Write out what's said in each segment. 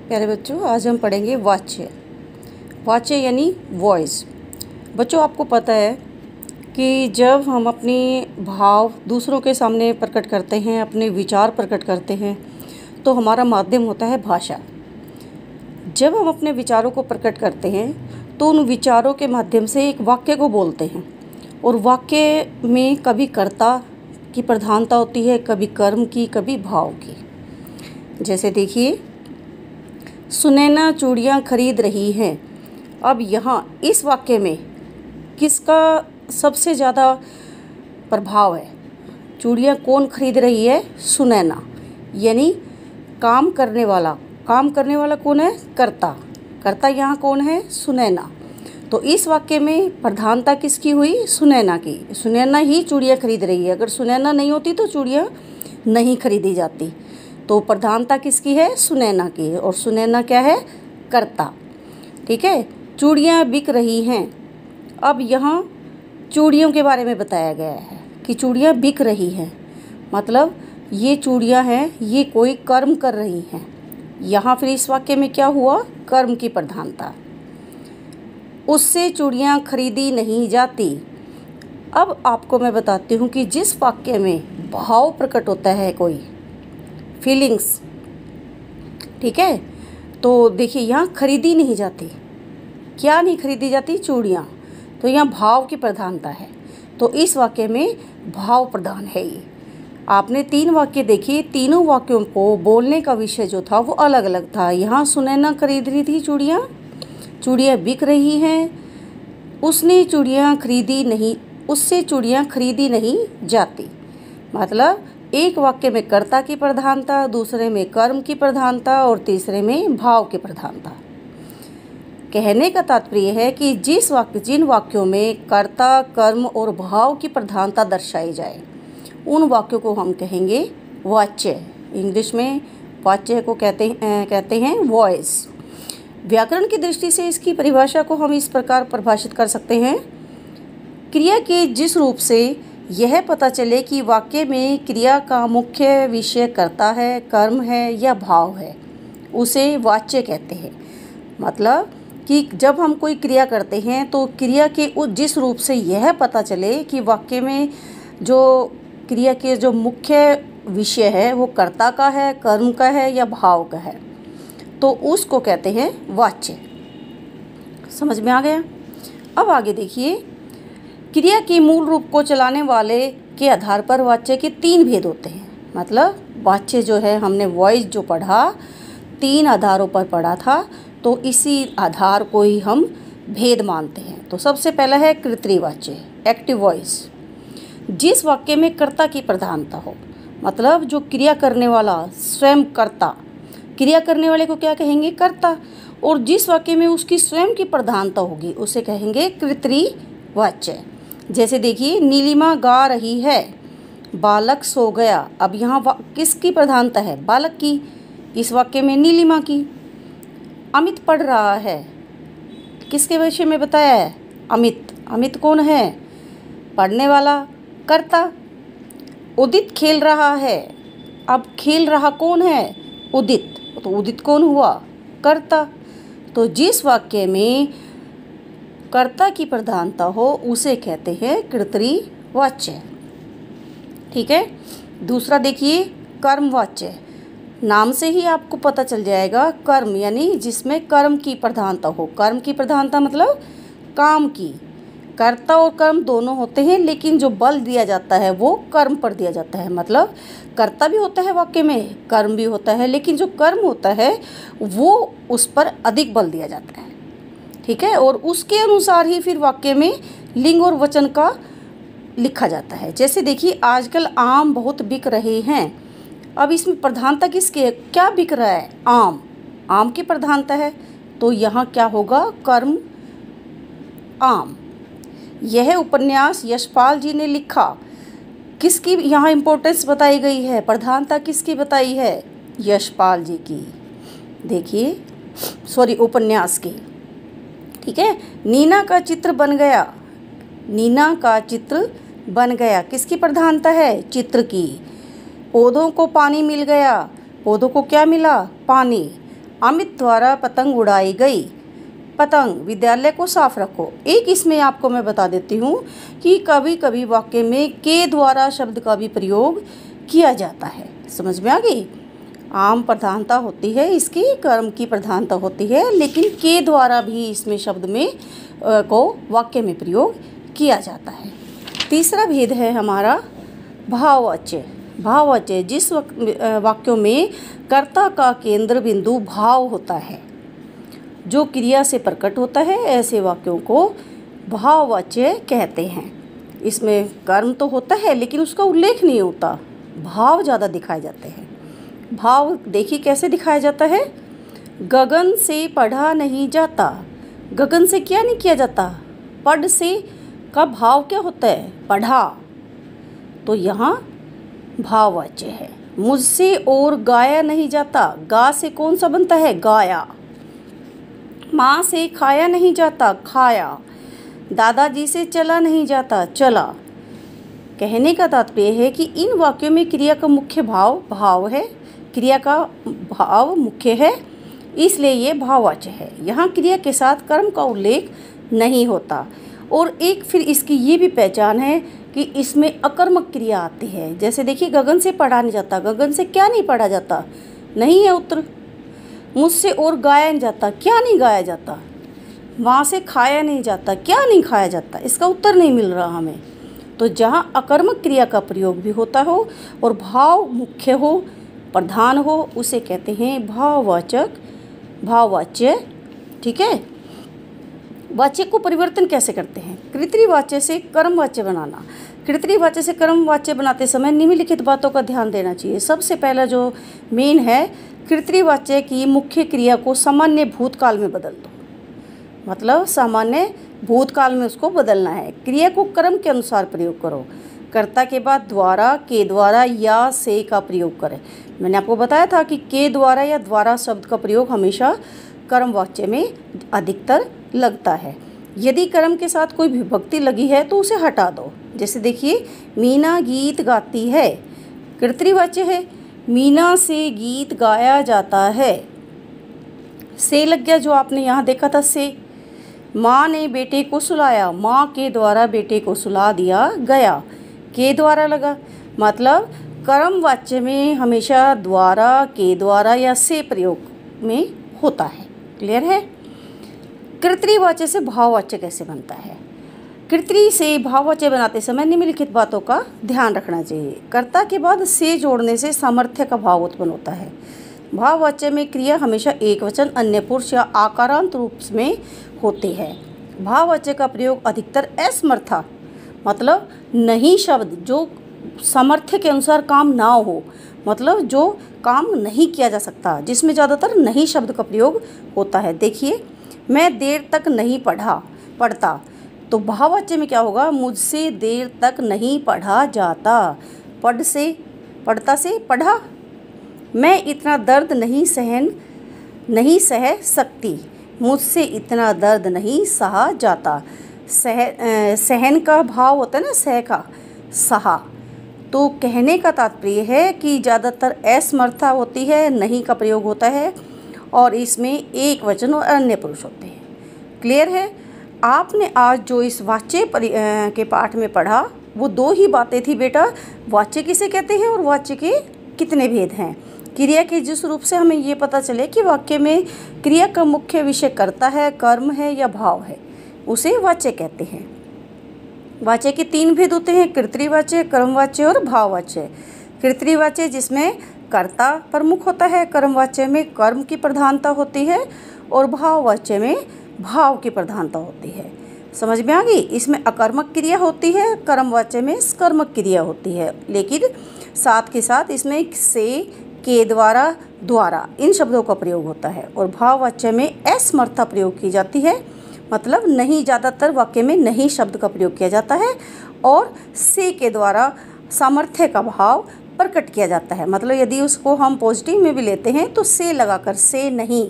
प्यारे बच्चों, आज हम पढ़ेंगे वाच्य। वाच्य यानी वॉइस। बच्चों, आपको पता है कि जब हम अपने भाव दूसरों के सामने प्रकट करते हैं, अपने विचार प्रकट करते हैं, तो हमारा माध्यम होता है भाषा। जब हम अपने विचारों को प्रकट करते हैं तो उन विचारों के माध्यम से एक वाक्य को बोलते हैं, और वाक्य में कभी कर्ता की प्रधानता होती है, कभी कर्म की, कभी भाव की। जैसे देखिए, सुनैना चूड़ियाँ खरीद रही हैं। अब यहाँ इस वाक्य में किसका सबसे ज़्यादा प्रभाव है? चूड़ियाँ कौन खरीद रही है? सुनैना, यानी काम करने वाला। काम करने वाला कौन है? कर्ता। कर्ता यहाँ कौन है? सुनैना। तो इस वाक्य में प्रधानता किसकी हुई? सुनैना की। सुनैना ही चूड़ियाँ खरीद रही है। अगर सुनैना नहीं होती तो चूड़ियाँ नहीं खरीदी जाती। तो प्रधानता किसकी है? सुनैना की। और सुनैना क्या है? कर्ता। ठीक है। चूड़ियाँ बिक रही हैं। अब यहाँ चूड़ियों के बारे में बताया गया है कि चूड़ियाँ बिक रही हैं, मतलब ये चूड़ियाँ हैं, ये कोई कर्म कर रही हैं। यहाँ फिर इस वाक्य में क्या हुआ? कर्म की प्रधानता। उससे चूड़ियाँ खरीदी नहीं जाती। अब आपको मैं बताती हूँ कि जिस वाक्य में भाव प्रकट होता है, कोई फीलिंग्स, ठीक है, तो देखिए यहाँ खरीदी नहीं जाती। क्या नहीं खरीदी जाती? चूड़ियाँ। तो यहाँ भाव की प्रधानता है, तो इस वाक्य में भाव प्रधान है ये। आपने 3 वाक्य देखे, तीनों वाक्यों को बोलने का विषय जो था वो अलग अलग था। यहाँ सुनैना खरीद रही थी चूड़ियाँ, चूड़ियाँ बिक रही हैं, उसने चूड़ियाँ खरीदी नहीं, उससे चूड़ियाँ खरीदी नहीं जाती। मतलब एक वाक्य में कर्ता की प्रधानता, दूसरे में कर्म की प्रधानता और तीसरे में भाव की प्रधानता। कहने का तात्पर्य है कि जिन वाक्यों में कर्ता, कर्म और भाव की प्रधानता दर्शाई जाए, उन वाक्यों को हम कहेंगे वाच्य। इंग्लिश में वाच्य को कहते हैं वॉइस। व्याकरण की दृष्टि से इसकी परिभाषा को हम इस प्रकार परिभाषित कर सकते हैं: क्रिया के जिस रूप से यह पता चले कि वाक्य में क्रिया का मुख्य विषय कर्ता है, कर्म है या भाव है, उसे वाच्य कहते हैं। मतलब कि जब हम कोई क्रिया करते हैं तो क्रिया के जिस रूप से यह पता चले कि वाक्य में जो क्रिया के जो मुख्य विषय है वो कर्ता का है, कर्म का है या भाव का है, तो उसको कहते हैं वाच्य। समझ में आ गया? अब आगे देखिए, क्रिया के मूल रूप को चलाने वाले के आधार पर वाच्य के 3 भेद होते हैं। मतलब वाच्य जो है, हमने वॉइस जो पढ़ा 3 आधारों पर पढ़ा था, तो इसी आधार को ही हम भेद मानते हैं। तो सबसे पहला है कर्तृवाच्य, एक्टिव वॉइस। जिस वाक्य में कर्ता की प्रधानता हो, मतलब जो क्रिया करने वाला स्वयं कर्ता, क्रिया करने वाले को क्या कहेंगे? कर्ता। और जिस वाक्य में उसकी स्वयं की प्रधानता होगी उसे कहेंगे कर्तृवाच्य। जैसे देखिए, नीलिमा गा रही है, बालक सो गया। अब यहाँ किसकी प्रधानता है? बालक की। इस वाक्य में नीलिमा की। अमित पढ़ रहा है, किसके विषय में बताया है? अमित। अमित कौन है? पढ़ने वाला, कर्ता। उदित खेल रहा है। अब खेल रहा कौन है? उदित। तो उदित कौन हुआ? कर्ता। तो जिस वाक्य में कर्ता की प्रधानता हो उसे कहते हैं कर्तृवाच्य। ठीक है। दूसरा देखिए, कर्मवाच्य। नाम से ही आपको पता चल जाएगा, कर्म यानी जिसमें कर्म की प्रधानता हो। कर्म की प्रधानता मतलब काम की। कर्ता और कर्म दोनों होते हैं, लेकिन जो बल दिया जाता है वो कर्म पर दिया जाता है। मतलब कर्ता भी होता है वाक्य में, कर्म भी होता है, लेकिन जो कर्म होता है वो उस पर अधिक बल दिया जाता है। ठीक है। और उसके अनुसार ही फिर वाक्य में लिंग और वचन का लिखा जाता है। जैसे देखिए, आजकल आम बहुत बिक रहे हैं। अब इसमें प्रधानता किसकी है? क्या बिक रहा है? आम। आम की प्रधानता है, तो यहाँ क्या होगा? कर्म आम। यह उपन्यास यशपाल जी ने लिखा। किसकी यहाँ इम्पोर्टेंस बताई गई है? प्रधानता किसकी बताई है? यशपाल जी की। देखिए, उपन्यास की। ठीक है। नीना का चित्र बन गया। नीना का चित्र बन गया, किसकी प्रधानता है? चित्र की। पौधों को पानी मिल गया। पौधों को क्या मिला? पानी। अमित द्वारा पतंग उड़ाई गई। पतंग, विद्यालय को साफ रखो। एक इसमें आपको मैं बता देती हूँ कि कभी कभी वाक्य में के द्वारा शब्द का भी प्रयोग किया जाता है। समझ में आ गई? आम प्रधानता होती है इसकी, कर्म की प्रधानता होती है, लेकिन के द्वारा भी इसमें शब्द में को वाक्य में प्रयोग किया जाता है। तीसरा भेद है हमारा भाववाच्य। भाववाच्य, जिस वाक्यों में कर्ता का केंद्र बिंदु भाव होता है, जो क्रिया से प्रकट होता है, ऐसे वाक्यों को भाववाच्य कहते हैं। इसमें कर्म तो होता है लेकिन उसका उल्लेख नहीं होता, भाव ज़्यादा दिखाए जाते हैं। भाव देखिए कैसे दिखाया जाता है। गगन से पढ़ा नहीं जाता। गगन से क्या नहीं किया जाता? पढ़ से का भाव क्या होता है? पढ़ा। तो यहाँ भाववाच्य है। मुझसे और गाया नहीं जाता। गा से कौन सा बनता है? गाया। माँ से खाया नहीं जाता। खाया। दादाजी से चला नहीं जाता। चला। कहने का तात्पर्य है कि इन वाक्यों में क्रिया का मुख्य भाव है, क्रिया का भाव मुख्य है, इसलिए ये भाववाच्य है। यहाँ क्रिया के साथ कर्म का उल्लेख नहीं होता। और एक फिर इसकी ये भी पहचान है कि इसमें अकर्मक क्रिया आती है। जैसे देखिए, गगन से पढ़ा नहीं जाता। गगन से क्या नहीं पढ़ा जाता? नहीं है उत्तर। मुझसे और गाया नहीं जाता। क्या नहीं गाया जाता? वहाँ से खाया नहीं जाता। क्या नहीं खाया जाता? इसका उत्तर नहीं मिल रहा हमें। तो जहाँ अकर्मक क्रिया का प्रयोग भी होता हो और भाव मुख्य हो, प्रधान हो, उसे कहते हैं भाववाच्य। ठीक है। वाच्य को परिवर्तन कैसे करते हैं? कृतवाच्य से कर्मवाच्य बनाना। कृतवाच्य से कर्मवाच्य बनाते समय निम्नलिखित बातों का ध्यान देना चाहिए। सबसे पहला जो मेन है, कृतवाच्य की मुख्य क्रिया को सामान्य भूतकाल में बदल दो। मतलब सामान्य भूतकाल में उसको बदलना है। क्रिया को कर्म के अनुसार प्रयोग करो। कर्ता के बाद द्वारा, के द्वारा या से का प्रयोग करें। मैंने आपको बताया था कि के द्वारा या द्वारा शब्द का प्रयोग हमेशा कर्मवाच्य में अधिकतर लगता है। यदि कर्म के साथ कोई विभक्ति लगी है तो उसे हटा दो। जैसे देखिए, मीना गीत गाती है, कृतवाच्य है। मीना से गीत गाया जाता है। से लग गया, जो आपने यहाँ देखा था से। माँ ने बेटे को सुलाया। माँ के द्वारा बेटे को सुला दिया गया। के द्वारा लगा। मतलब कर्मवाच्य में हमेशा द्वारा, के द्वारा या से प्रयोग में होता है। क्लियर है? कृतवाच्य से भाववाच्य कैसे बनता है? कृतरी से भाववाच्य बनाते समय निम्नलिखित बातों का ध्यान रखना चाहिए। कर्ता के बाद से जोड़ने से सामर्थ्य का भाव उत्पन्न होता है। भाववाच्य में क्रिया हमेशा एक वचन, अन्य पुरुष या आकारांत रूप में होती है। भाववाच्य का प्रयोग अधिकतर असमर्था, मतलब नहीं शब्द जो सामर्थ्य के अनुसार काम ना हो, मतलब जो काम नहीं किया जा सकता, जिसमें ज़्यादातर नहीं शब्द का प्रयोग होता है। देखिए, मैं देर तक नहीं पढ़ता, तो भाववाच्य में क्या होगा? मुझसे देर तक नहीं पढ़ा जाता। पढ़ता से पढ़ा। मैं इतना दर्द नहीं सह सकती। मुझसे इतना दर्द नहीं सहा जाता। सहन का भाव होता है ना, सह का, सहा। तो कहने का तात्पर्य है कि ज़्यादातर असमर्था होती है, नहीं का प्रयोग होता है, और इसमें एक वचन और अन्य पुरुष होते हैं। क्लियर है? आपने आज जो इस वाच्य के पाठ में पढ़ा वो दो ही बातें थी बेटा। वाच्य किसे कहते हैं और वाच्य के कितने भेद हैं। क्रिया के जिस रूप से हमें ये पता चले कि वाक्य में क्रिया का मुख्य विषय कर्ता है, कर्म है या भाव है, उसे वाच्य कहते हैं। वाच्य के तीन भेद होते हैं, कृतवाच्य, कर्मवाच्य और भाववाच्य। कृतवाच्य जिसमें कर्ता प्रमुख होता है, कर्मवाच्य में कर्म की प्रधानता होती है और भाववाच्य में भाव की प्रधानता होती है। समझ में आ गई? इसमें अकर्मक क्रिया होती है, कर्मवाच्य में स्कर्मक क्रिया होती है, लेकिन साथ के साथ इसमें से, के द्वारा इन शब्दों का प्रयोग होता है। और भाववाच्य में असमर्था प्रयोग की जाती है, मतलब नहीं, ज़्यादातर वाक्य में नहीं शब्द का प्रयोग किया जाता है, और से के द्वारा सामर्थ्य का भाव प्रकट किया जाता है। मतलब यदि उसको हम पॉजिटिव में भी लेते हैं तो से लगाकर से नहीं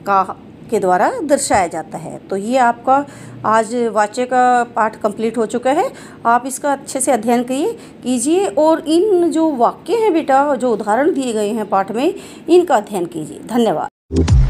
का के द्वारा दर्शाया जाता है। तो ये आपका आज वाच्य का पाठ कंप्लीट हो चुका है। आप इसका अच्छे से अध्ययन कीजिए और इन जो वाक्य हैं बेटा, जो उदाहरण दिए गए हैं पाठ में, इनका अध्ययन कीजिए। धन्यवाद। है।